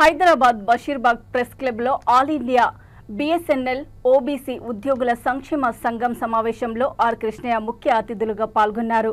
Hyderabad Basheerbagh press club లో all India BSNL OBC ఉద్యోగుల సంక్షేమ సంఘం సమావేశంలో ఆర్ కృష్ణయ్య ముఖ్య అతిథులుగా పాల్గొన్నారు.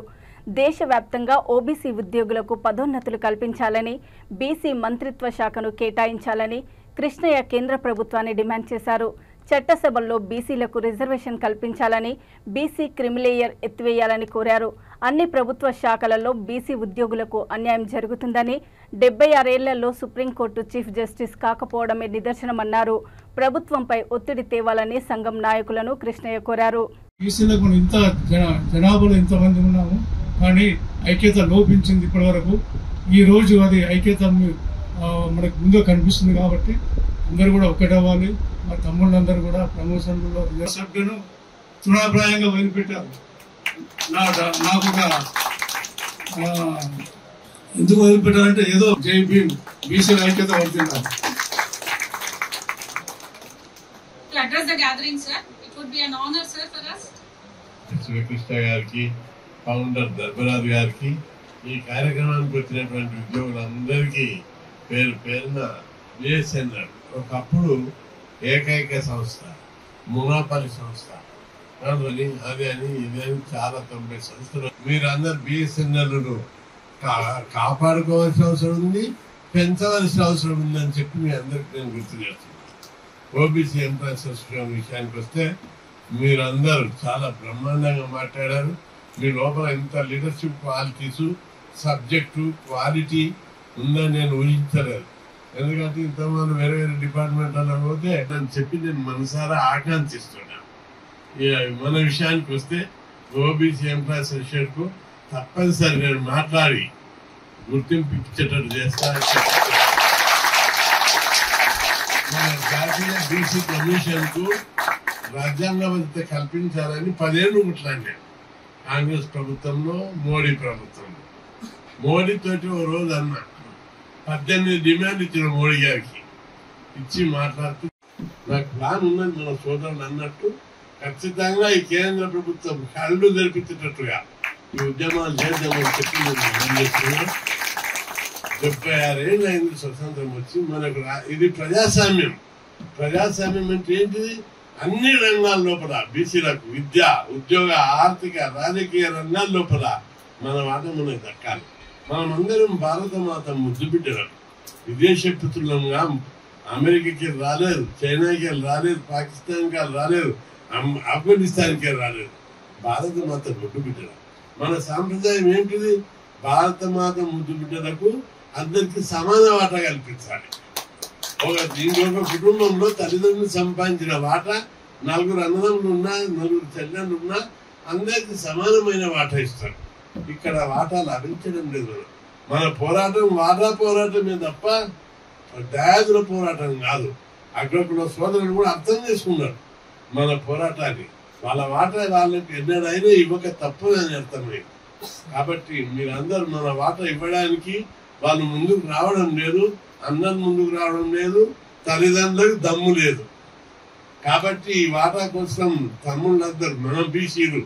దేశవ్యాప్తంగా ఓబీసీ ఉద్యోగులకు పదోన్నతులు కల్పించాలని, బీసీ మంత్రిత్వ శాఖను కేటాయించాలని కృష్ణయ్య కేంద్ర ప్రభుత్వాన్ని డిమాండ్ చేశారు. చట్టసభల్లో బీసీలకు రిజర్వేషన్ కల్పించాలని, బీసీ క్రిమిలేయర్ ఎత్తివేయాలని కోరారు. అన్ని ప్రభుత్వ శాఖలలో బీసీ ఉద్యోగులకు అన్యాయం జరుగుతుందని, 76 ఏళ్లలో సుప్రీంకోర్టు చీఫ్ జస్టిస్ కాకపోవడమే నిదర్శనమన్నారు. ప్రభుత్వంపై ఒత్తిడి తేవాలని సంఘం నాయకులను కృష్ణయ్య కోరారు. బీసీలకు ఇంత జనాభాలో ఇంతమంది ఉన్నాము, కానీ ఐక్యత లోపించింది ఇప్పటివరకు. ఈ రోజు అది ఐక్యత మనకు ముందు కనిపిస్తుంది. కాబట్టి అందరూ కూడా ఒకటవ్వాలి. మా తమ్ముళ్ళందరూ కూడా ప్రమోషన్లలో సభ్యులను తృణాప్రాయంగా వదిలిపెట్టారు. నాకు ఎందుకు వదిలిపెట్టారంటే ఏదో జేపీ బీసీల ఐక్యత పడుతున్నారు. కృష్ణ గారికి, ఫౌండర్ ధర్మరాజు గారికి, ఈ కార్యక్రమానికి వచ్చినటువంటి ఉద్యోగులందరికీ పేరు పేరున బిఎస్ఎన్ఎల్ ఒకప్పుడు ఏకైక సంస్థ, మునాపల్లి సంస్థ అది అని ఇది అని చాలా 90 సంస్థలు. మీరందరూ బిఎస్ఎన్ఎల్ కాపాడుకోవాల్సిన అవసరం ఉంది, పెంచవలసిన అవసరం ఉందని చెప్పి మీ అందరికి నేను గుర్తు చేస్తున్నాను. ఓబీసీ ఎంప్లాయీస్ అసోసియేషన్ విషయానికి వస్తే మీరందరూ చాలా బ్రహ్మాండంగా మాట్లాడారు. మీ లోపల ఇంత లీడర్షిప్ క్వాలిటీస్, సబ్జెక్టు, క్వాలిటీ ఉందని నేను ఊహించలేదు. ఎందుకంటే ఇంతమంది వేరే వేరే డిపార్ట్మెంట్లలో పోతే అని చెప్పి నేను మనసారా ఆకాంక్షిస్తున్నాను. మన విషయానికి వస్తే ఓబీసీ ఎంప్లాయీస్ అసోసియేషన్ కు తప్పనిసరి నేను మాట్లాడి గుర్తింపు ఇచ్చేటట్టు చేస్తా. మన జాతీయ బీసీ కమిషన్ కు రాజ్యాంగబద్ధత కల్పించాలని 10 ఏళ్ళు కొట్లాడాను. కాంగ్రెస్ ప్రభుత్వంలో, మోడీ ప్రభుత్వంలో. మోడీతోటి ఓ రోజు అన్నా 18 డిమాండ్ ఇచ్చిన మోడీ గారికి ఇచ్చి మాట్లాడుతూ నాకు ప్లాన్ ఉన్నది మన సోదరులు అన్నట్టు ఖచ్చితంగా ఈ కేంద్ర ప్రభుత్వం కళ్ళు జరిపించేటట్టుగా ఈ ఉద్యమాలు చేద్దామని చెప్పి 76 ఏళ్ళు అయింది స్వతంత్రం వచ్చి. మనకు ఇది ప్రజాస్వామ్యం. ప్రజాస్వామ్యం అంటే ఏంటిది? అన్ని రంగాల లోపల బీసీలకు విద్య, ఉద్యోగ, ఆర్థిక, రాజకీయ రంగాల లోపల మన మాట మనకు దక్కాలి. మనమందరం భారత మాత ముద్దు బిడ్డలం. విదేశ పుత్రులంగా అమెరికాకి రాలేదు, చైనాకి రాలేదు, పాకిస్తాన్కి రాలేదు, ఆఫ్ఘనిస్తాన్కి రాలేదు. భారత మాత ముద్దు బిడ్డలం. మన సాంప్రదాయం ఏంటిది? భారత మాత ముద్దు బిడ్డలకు అందరికి సమాన వాటా కల్పించాలి. దీంట్లో ఒక కుటుంబంలో తల్లిదండ్రులు సంపాదించిన వాటా 4 అన్నదమ్ములు ఉన్నా, 4 చెల్లెళ్ళు ఉన్నా అందరికి సమానమైన వాటా ఇస్తారు. ఇక్కడ వాటా లభించడం లేదు. మన పోరాటం వాటా పోరాటమే తప్ప దయాదుల పోరాటం కాదు. అగ్రకుల సోదరులు కూడా అర్థం చేసుకున్నారు మన పోరాటాన్ని. వాళ్ళ వాటా వాళ్ళకి ఎన్నడైనా ఇవ్వక తప్పదని అర్థమైంది. కాబట్టి మీరందరూ మన వాటా ఇవ్వడానికి వాళ్ళు ముందుకు రావడం లేదు, అందరు ముందుకు రావడం లేదు, తల్లిదండ్రులకు దమ్ము లేదు. కాబట్టి ఈ వాటా కోసం తమ్ముళ్ళందరూ, మన బీసీలు